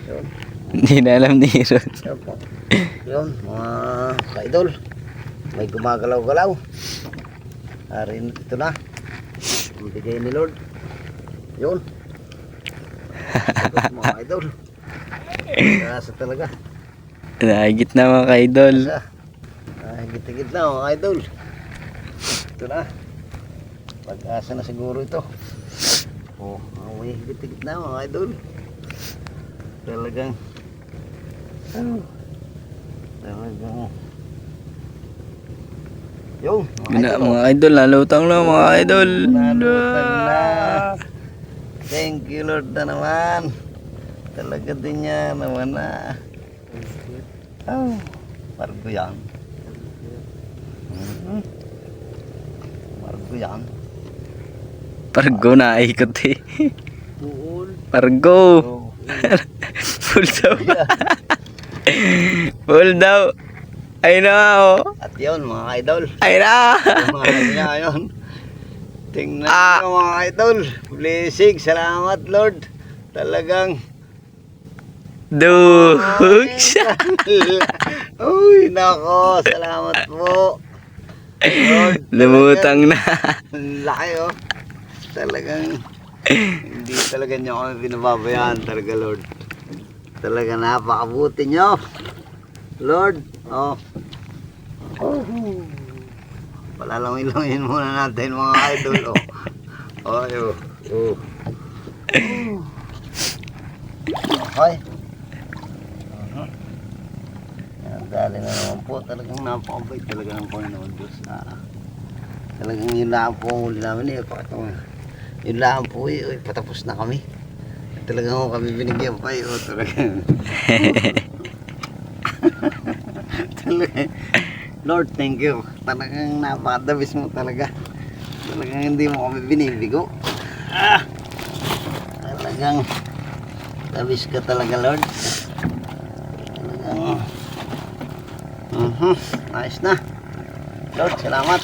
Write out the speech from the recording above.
Yun. Hindi na alam ni Ron. Yun po. Yun, mga ka-idol. May gumagalaw-galaw. Arin, ito na. Ang bigay ni Lord. Yun. Ito, mga idol. Nasa talaga. Nahigit na mga ka-idol. Higit-higit na mga idol. Ito na. Pag-asa na siguro ito. Oh, may higit-higit na mga idol. Talagang talagang yung Mga idol, nalutang na mga idol. nalutang na. Thank you Lord na naman. Talaga din niya naman na. Margo yan. Margo yan. Pargo na ikot eh. Buol. Pargo. Full daw. Full daw. Ay na oh. At yun mga idol. Ay na. Mga niya yun. Tingnan nyo mga idol. Blessing. Salamat Lord. Talagang Dugs. uy nako. Salamat po Lord. Lumutang na. Ang laki oh. Talagang hindi talaga nyo kami pinababayaan talaga Lord. Talaga napakabuti nyo Lord. Oh. Palalangin-langin muna natin mga idol oh. Oh, oh. Okay. Dali na naman po. Talagang napakabait talaga ng Panginoon Diyos. Talagang yun lang po ang huli namin eh. Yun lang po eh. Patapos na kami. Talagang kami binigyan pa eh. Talagang Lord, thank you. Talagang napakadabis mo talaga. Talagang hindi mo kami binibigo. Talagang dabis ka talaga, Lord. Talagang ayos na. Lord, salamat.